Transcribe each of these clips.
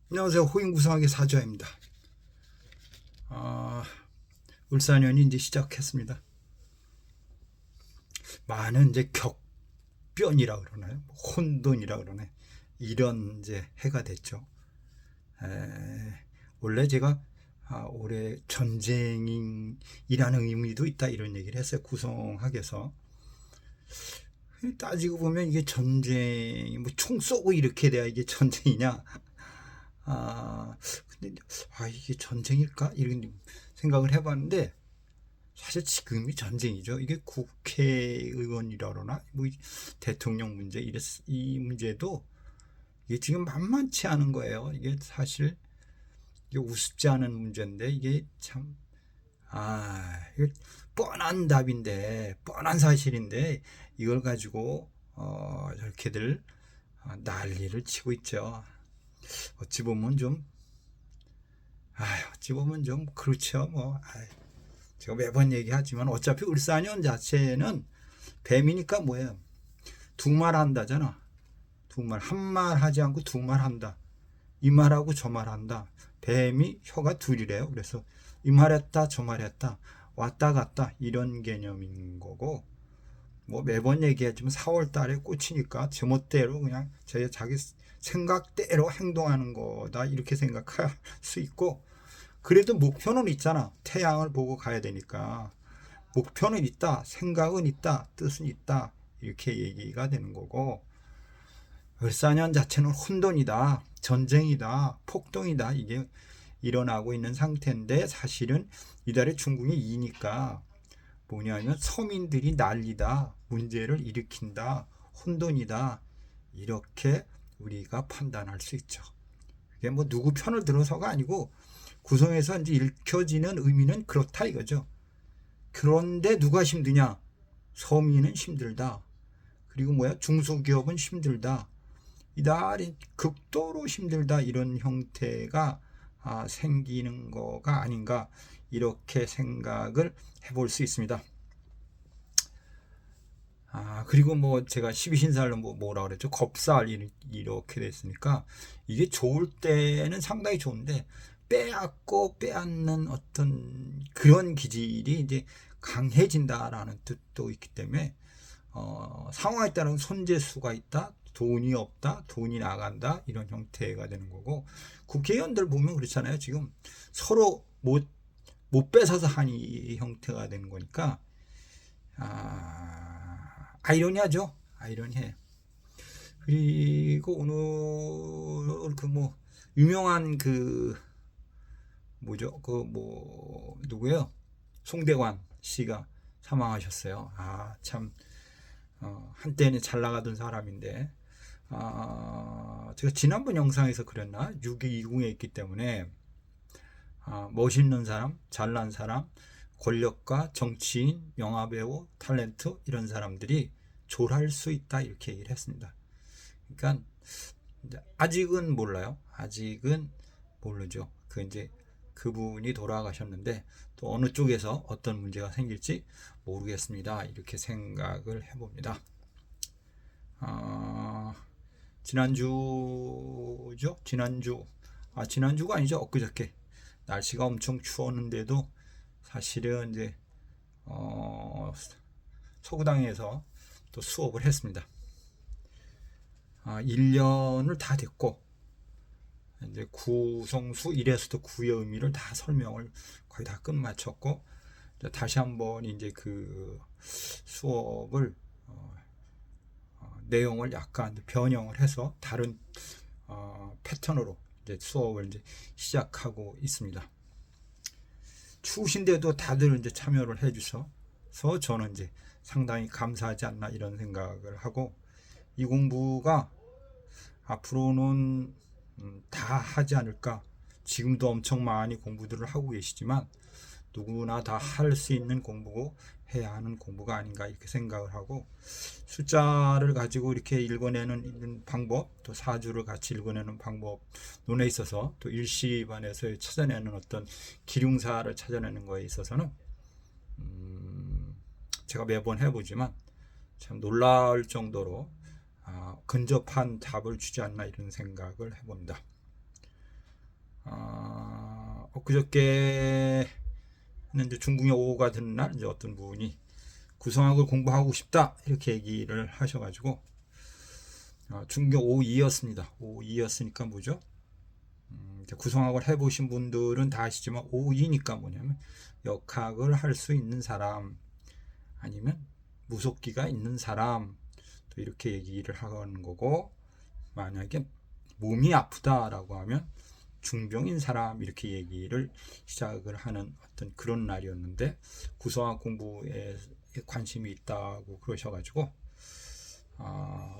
안녕하세요. 호인구성학의 사조입니다. 아, 울산연이 이제 시작했습니다. 많은 이제 격변이라 그러나요? 혼돈이라 그러네. 이런 이제 해가 됐죠. 원래 제가 올해 전쟁이라는 의미도 있다 이런 얘기를 했어요. 구성학에서. 따지고 보면 이게 전쟁이 뭐 총 쏘고 이렇게 돼야 이게 전쟁이냐? 아, 근데 이게 전쟁일까? 이런 생각을 해봤는데 사실 지금이 전쟁이죠. 이게 국회의원이라 그러나 뭐 대통령 문제 이 문제도 이게 지금 만만치 않은 거예요. 이게 사실 이게 우습지 않은 문제인데 이게 참 이게 뻔한 답인데 뻔한 사실인데 이걸 가지고 저렇게들 난리를 치고 있죠. 어찌 보면 좀 어찌 보면 좀 그렇죠. 뭐 제가 매번 얘기하지만 어차피 울산현 자체는 뱀이니까 뭐예요? 두 말 한다잖아. 두 말. 한 말 하지 않고 두 말 한다. 이 말하고 저 말 한다. 뱀이 혀가 둘이래요. 그래서 이 말했다 저 말했다. 왔다 갔다 이런 개념인 거고 뭐 매번 얘기하지만 4월 달에 꽂히니까 제멋대로 그냥 자기 생각대로 행동하는 거다 이렇게 생각할 수 있고 그래도 목표는 있잖아. 태양을 보고 가야 되니까 목표는 있다, 생각은 있다, 뜻은 있다 이렇게 얘기가 되는 거고 을사년 자체는 혼돈이다, 전쟁이다, 폭동이다 이게 일어나고 있는 상태인데 사실은 이달에 중국이 이니까 뭐냐면 서민들이 난리다, 문제를 일으킨다, 혼돈이다 이렇게 우리가 판단할 수 있죠. 그게 뭐 누구 편을 들어서가 아니고 구성에서 이제 읽혀지는 의미는 그렇다 이거죠. 그런데 누가 힘드냐? 서민은 힘들다. 그리고 뭐야? 중소기업은 힘들다. 이달이 극도로 힘들다 이런 형태가 생기는 거가 아닌가 이렇게 생각을 해볼 수 있습니다. 그리고 뭐 제가 12신살로 뭐라 그랬죠? 겁살 이렇게 됐으니까 이게 좋을 때는 상당히 좋은데 빼앗고 빼앗는 어떤 그런 기질이 이제 강해진다라는 뜻도 있기 때문에 상황에 따른 손재수가 있다, 돈이 없다, 돈이 나간다 이런 형태가 되는 거고 국회의원들 보면 그렇잖아요. 지금 서로 못 뺏어서 하니 형태가 되는 거니까 아이러니하죠. 아이러니해. 그리고 오늘 그 뭐 유명한 그 뭐죠? 그 뭐 누구예요? 송대관 씨가 사망하셨어요. 참 한때는 잘 나가던 사람인데 제가 지난번 영상에서 그랬나? 6.20에 있기 때문에 멋있는 사람, 잘난 사람, 권력가, 정치인, 영화배우, 탤런트 이런 사람들이 졸할 수 있다 이렇게 얘기를 했습니다. 그러니까 아직은 몰라요. 아직은 모르죠. 그 이제 그분이 돌아가셨는데 또 어느 쪽에서 어떤 문제가 생길지 모르겠습니다. 이렇게 생각을 해봅니다. 지난주죠? 지난주가 아니죠. 엊그저께 날씨가 엄청 추웠는데도 사실은 이제 서구당에서 또 수업을 했습니다. 1년을 다 됐고 이제 구성수 1에서도 9의 의미를 다 설명을 거의 다 끝마쳤고 다시 한번 이제 그 수업을 내용을 약간 변형을 해서 다른 패턴으로 이제 수업을 이제 시작하고 있습니다. 추우신데도 다들 이제 참여를 해주셔서 저는 이제 상당히 감사하지 않나 이런 생각을 하고 이 공부가 앞으로는 다 하지 않을까. 지금도 엄청 많이 공부들을 하고 계시지만 누구나 다 할 수 있는 공부고 해야 하는 공부가 아닌가 이렇게 생각을 하고 숫자를 가지고 이렇게 읽어내는 방법 또 사주를 같이 읽어내는 방법 논에 있어서 또 일시반에서 찾아내는 어떤 기륭사를 찾아내는 거에 있어서는 제가 매번 해보지만 참 놀라울 정도로 근접한 답을 주지 않나 이런 생각을 해봅니다. 엊그저께는 이제 중궁에 오후가 드는 날 이제 어떤 분이 구성학을 공부하고 싶다 이렇게 얘기를 하셔가지고 중궁 오후 2였습니다. 오후 2였으니까 뭐죠? 구성학을 해보신 분들은 다 아시지만 오후 2니까 뭐냐면 역학을 할 수 있는 사람 아니면 무속기가 있는 사람 또 이렇게 얘기를 하는 거고, 만약에 몸이 아프다라고 하면 중병인 사람 이렇게 얘기를 시작을 하는 어떤 그런 날이었는데, 구성학 공부에 관심이 있다고 그러셔가지고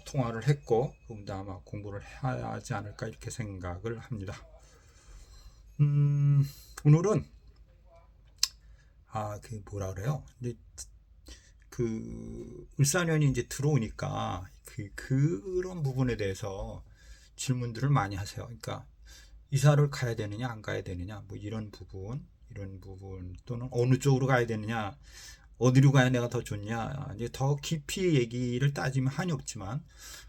통화를 했고, 그럼 아마 공부를 해야 하지 않을까 이렇게 생각을 합니다. 오늘은 그 뭐라 그래요? 이제 그 을사년이 이제 들어오니까 그런 부분에 대해서 질문들을 많이 하세요. 그러니까 이사를 가야 되느냐 안 가야 되느냐 뭐 이런 부분 또는 어느 쪽으로 가야 되느냐, 어디로 가야 내가 더 좋냐, 이제 더 깊이 얘기를 따지면 한이 없지만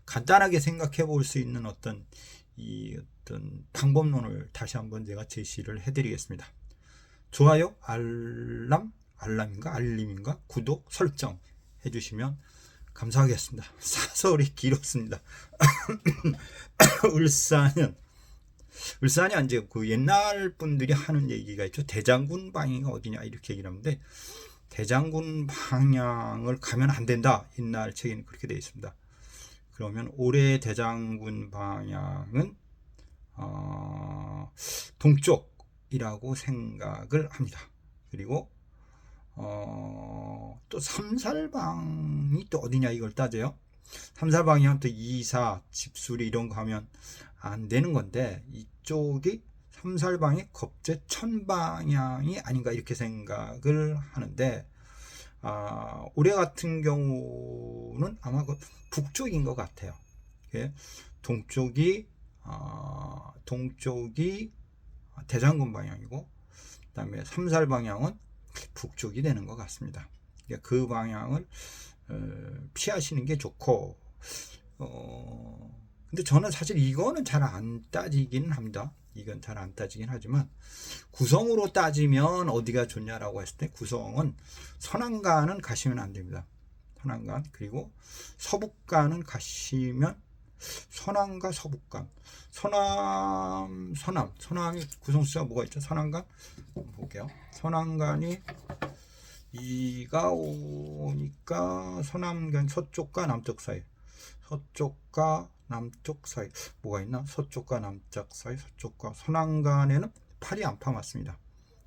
간단하게 생각해 볼 수 있는 어떤 방법론을 다시 한번 제가 제시를 해드리겠습니다. 좋아요, 알림인가 구독 설정 해주시면 감사하겠습니다. 사설이 길었습니다. 을사년 이제 그 옛날 분들이 하는 얘기가 있죠. 대장군 방향이 어디냐 이렇게 얘기를 하는데, 대장군 방향을 가면 안 된다. 옛날 책에는 그렇게 되어 있습니다. 그러면 올해 대장군 방향은 동쪽이라고 생각을 합니다. 그리고 또 삼살방이 또 어디냐 이걸 따져요. 삼살방이면 또 이사, 집수리 이런 거 하면 안 되는 건데, 이쪽이 삼살방의 겁재천 방향이 아닌가 이렇게 생각을 하는데, 올해 같은 경우는 아마 그 북쪽인 것 같아요. 동쪽이 대장군 방향이고, 그다음에 삼살 방향은 북쪽이 되는 것 같습니다. 그 방향을 피하시는 게 좋고, 근데 저는 사실 이거는 잘 안 따지긴 합니다. 이건 잘 안 따지긴 하지만, 구성으로 따지면 어디가 좋냐라고 했을 때 구성은 선안간은 가시면 안 됩니다. 선안간, 그리고 서북간은 가시면, 서남과 서북간, 서남이 구성수가 뭐가 있죠? 서남간 볼게요. 서남간이 2가 오니까 서남간 서쪽과 남쪽 사이, 서쪽과 남쪽 사이 뭐가 있나? 서쪽과 남쪽 사이, 서쪽과 서남간에는 8이 안팎 맞습니다.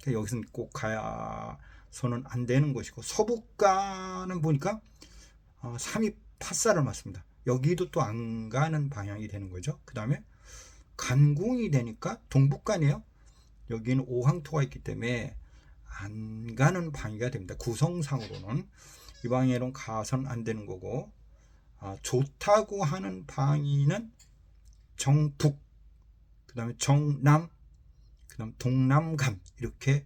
여기서는 꼭 가야서는 안 되는 것이고, 서북간은 보니까 3이 팥살을 맞습니다. 여기도 또 안 가는 방향이 되는 거죠. 그 다음에 간궁이 되니까 동북간이에요. 여기는 오황토가 있기 때문에 안 가는 방향이 됩니다. 구성상으로는 이 방향으로는 가서는 안 되는 거고, 좋다고 하는 방위는 정북, 그 다음에 정남, 그 다음 동남간 이렇게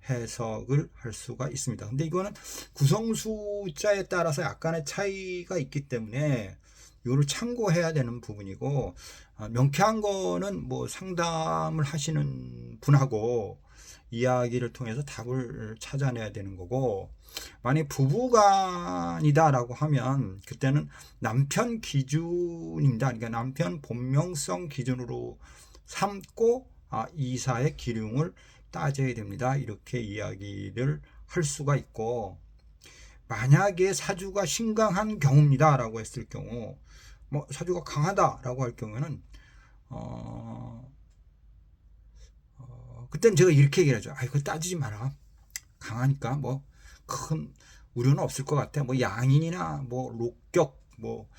해석을 할 수가 있습니다. 근데 이거는 구성 숫자에 따라서 약간의 차이가 있기 때문에 이거를 참고해야 되는 부분이고, 명쾌한 거는 뭐 상담을 하시는 분하고 이야기를 통해서 답을 찾아내야 되는 거고, 만약 부부간이다라고 하면 그때는 남편 기준입니다. 그러니까 남편 본명성 기준으로 삼고 이사의 기륭을 따져야 됩니다. 이렇게 이야기를 할 수가 있고, 만약에 사주가 신강한 경우입니다 라고 했을 경우, 뭐 사주가 강하다 라고 할 경우에는 그때는 제가 이렇게 얘기를 하죠. 그거 따지지 마라. 강하니까 뭐 큰 우려는 없을 것 같아. 뭐 양인이나 뭐 록격, 뭐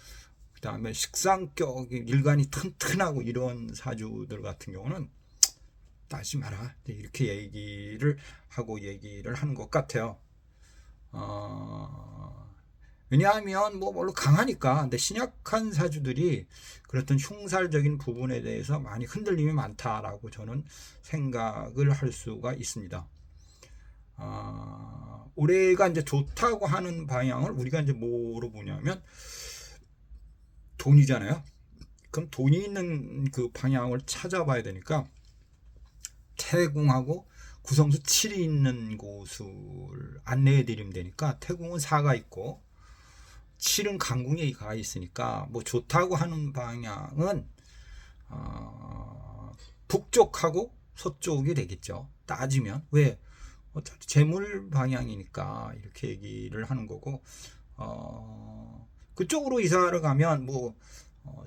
그다음에 식상격, 일간이 튼튼하고 이런 사주들 같은 경우는 따지지 마라. 이렇게 얘기를 하는 것 같아요. 왜냐하면 뭐 물론 강하니까. 근데 신약한 사주들이 그렇던 흉살적인 부분에 대해서 많이 흔들림이 많다라고 저는 생각을 할 수가 있습니다. 올해가 이제 좋다고 하는 방향을 우리가 이제 뭐로 보냐면 돈이잖아요. 그럼 돈이 있는 그 방향을 찾아봐야 되니까, 태궁하고 구성수 7이 있는 곳을 안내해 드리면 되니까 태궁은 4가 있고 7은 강궁에 가 있으니까 뭐 좋다고 하는 방향은 북쪽하고 서쪽이 되겠죠. 따지면 왜 어차피 재물 방향이니까 이렇게 얘기를 하는 거고 그쪽으로 이사를 가면 뭐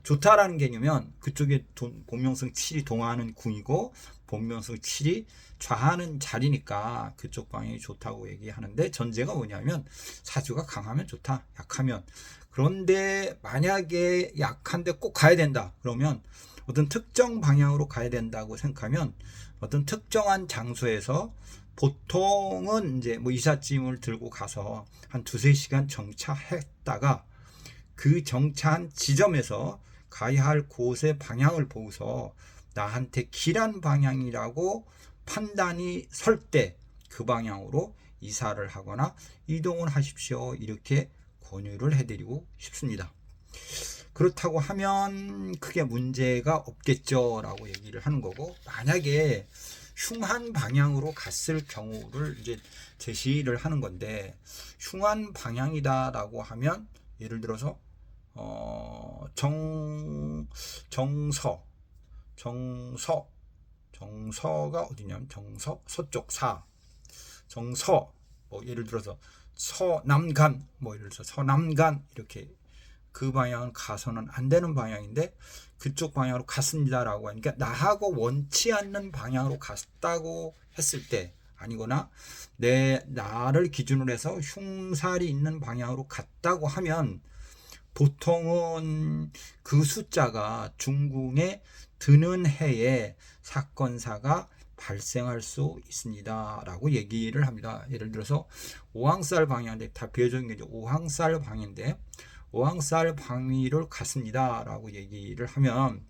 좋다라는 개념이면 그쪽에 본명성 7이 동하는 궁이고 본명성 7이 좌하는 자리니까 그쪽 방향이 좋다고 얘기하는데 전제가 뭐냐면 사주가 강하면 좋다, 약하면. 그런데 만약에 약한데 꼭 가야 된다 그러면 어떤 특정 방향으로 가야 된다고 생각하면 어떤 특정한 장소에서 보통은 이제 뭐 이삿짐을 들고 가서 한 2-3시간 정차했다가 그 정차한 지점에서 가야 할 곳의 방향을 보고서 나한테 길한 방향이라고 판단이 설 때 그 방향으로 이사를 하거나 이동을 하십시오. 이렇게 권유를 해드리고 싶습니다. 그렇다고 하면 크게 문제가 없겠죠 라고 얘기를 하는 거고, 만약에 흉한 방향으로 갔을 경우를 이제 제시를 하는 건데, 흉한 방향이다 라고 하면 예를 들어서 정서가 어디냐면 서쪽 정서, 뭐 예를 들어서 서남간, 뭐 예를 들어서 서남간, 이렇게 그 방향은 가서는 안 되는 방향인데 그쪽 방향으로 갔습니다라고 하니까 나하고 원치 않는 방향으로 갔다고 했을 때, 아니거나 나를 기준으로 해서 흉살이 있는 방향으로 갔다고 하면 보통은 그 숫자가 중궁에 드는 해에 사건사가 발생할 수 있습니다 라고 얘기를 합니다. 예를 들어서 오항살 방향인데, 다 비교적인 게 오항살 방인데 오항살 방위를 갔습니다 라고 얘기를 하면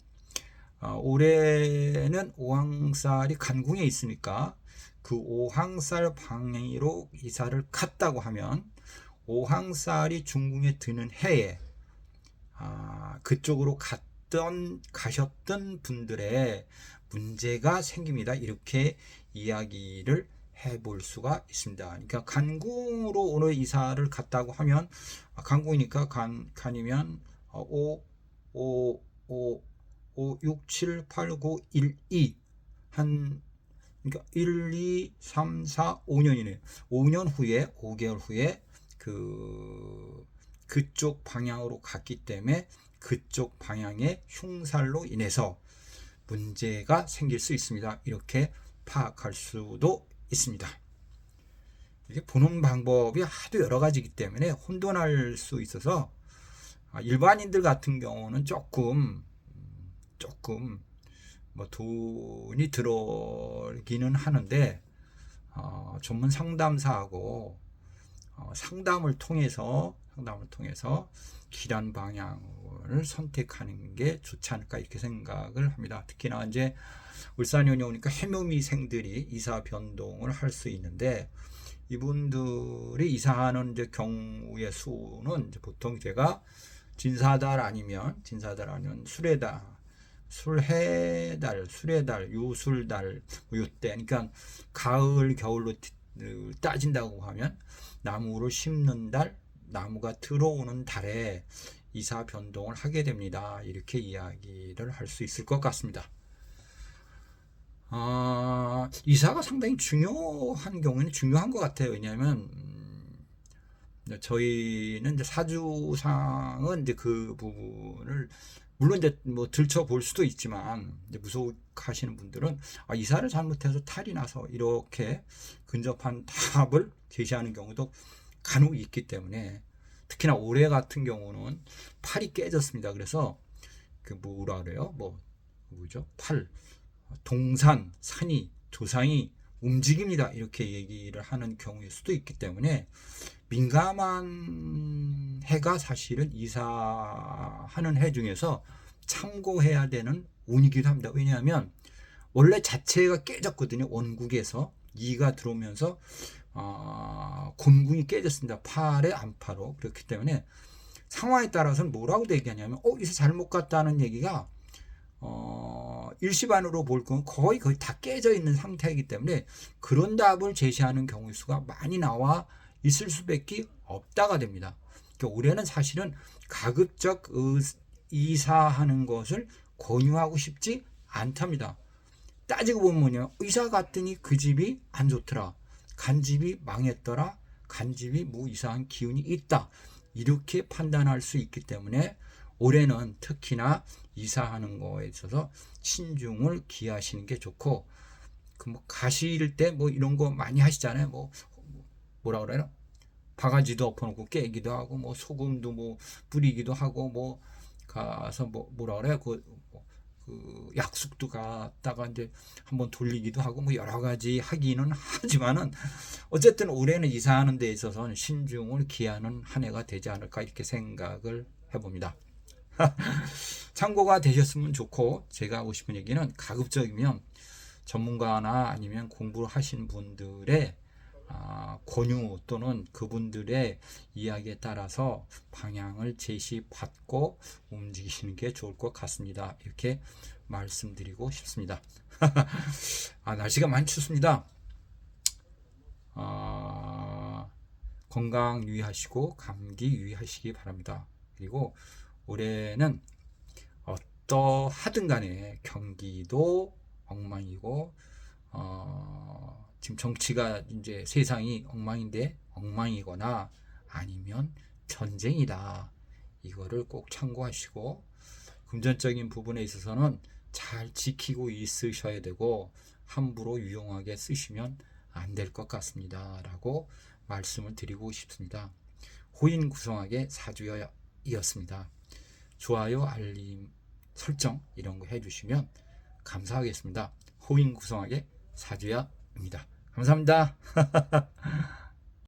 올해는 오항살이 간궁에 있으니까 그 오항살 방위로 이사를 갔다고 하면 오항살이 중궁에 드는 해에 그쪽으로 가셨던 분들의 문제가 생깁니다. 이렇게 이야기를 해볼 수가 있습니다. 그러니까 간궁으로 오늘 이사를 갔다고 하면 간궁이니까 간이면 6, 7, 8, 9, 1, 2 그러니까 1, 2, 3, 4, 5년이네요. 5년 후에 5개월 후에 그쪽 방향으로 갔기 때문에 그쪽 방향의 흉살로 인해서 문제가 생길 수 있습니다. 이렇게 파악할 수도 있습니다. 이게 보는 방법이 하도 여러 가지이기 때문에 혼돈할 수 있어서 일반인들 같은 경우는 조금 뭐 돈이 들어기는 하는데 전문 상담사하고 상담을 통해서 길한 방향을 선택하는 게 좋지 않을까 이렇게 생각을 합니다. 특히나 이제 울산연이 오니까 해묘미생들이 이사 변동을 할 수 있는데, 이분들이 이사하는 이제 경우의 수는 이제 보통 제가 진사달 아니면 수레달, 유술달, 요때, 그러니까 가을, 겨울로 따진다고 하면 나무를 심는 달, 나무가 들어오는 달에 이사 변동을 하게 됩니다. 이렇게 이야기를 할 수 있을 것 같습니다. 이사가 상당히 중요한 경우에는 중요한 것 같아요. 왜냐하면 저희는 이제 사주상은 이제 그 부분을 물론 이제 뭐 들춰볼 수도 있지만, 이제 무속하시는 분들은 이사를 잘못해서 탈이 나서 이렇게 근접한 답을 제시하는 경우도 간혹 있기 때문에, 특히나 올해 같은 경우는 팔이 깨졌습니다. 그래서 그 뭐라 그래요? 팔, 동산, 산이, 조상이 움직입니다. 이렇게 얘기를 하는 경우일 수도 있기 때문에 민감한 해가 사실은 이사하는 해 중에서 참고해야 되는 운이기도 합니다. 왜냐하면 원래 자체가 깨졌거든요. 원국에서 이가 들어오면서 곤궁이 깨졌습니다. 팔에 안파로. 그렇기 때문에 상황에 따라서는 뭐라고 얘기하냐면 이사 잘못 갔다는 얘기가 일시반으로 볼 건 거의 다 깨져 있는 상태이기 때문에 그런 답을 제시하는 경우 수가 많이 나와 있을 수밖에 없다가 됩니다. 그러니까 올해는 사실은 가급적 이사하는 것을 권유하고 싶지 않답니다. 따지고 보면요, 이사 갔더니 그 집이 안 좋더라, 간 집이 망했더라, 간 집이 뭐 이상한 기운이 있다, 이렇게 판단할 수 있기 때문에 올해는 특히나 이사하는 거에 있어서 신중을 기하시는 게 좋고, 뭐 가실 때 뭐 이런 거 많이 하시잖아요. 뭐라 그래요? 바가지도 엎어놓고 깨기도 하고, 뭐 소금도 뭐 뿌리기도 하고, 뭐 가서 뭐라 그래요? 그 약속도 갔다가 이제 한번 돌리기도 하고, 뭐 여러 가지 하기는 하지만은 어쨌든 올해는 이사하는 데 있어서는 신중을 기하는 한 해가 되지 않을까, 이렇게 생각을 해봅니다. 참고가 되셨으면 좋고, 제가 하고 싶은 얘기는 가급적이면 전문가나 아니면 공부를 하신 분들의 권유 또는 그분들의 이야기에 따라서 방향을 제시받고 움직이시는 게 좋을 것 같습니다. 이렇게 말씀드리고 싶습니다. 날씨가 많이 춥습니다. 건강 유의하시고 감기 유의하시기 바랍니다. 그리고 올해는 어떠하든 간에 경기도 엉망이고, 지금 정치가 이제 세상이 엉망인데 엉망이거나 아니면 전쟁이다, 이거를 꼭 참고하시고 금전적인 부분에 있어서는 잘 지키고 있으셔야 되고, 함부로 유용하게 쓰시면 안 될 것 같습니다 라고 말씀을 드리고 싶습니다. 호인 구성하게 사주여이었습니다. 좋아요, 알림 설정 이런 거 해주시면 감사하겠습니다. 호인 구성하게 사주야입니다. 감사합니다.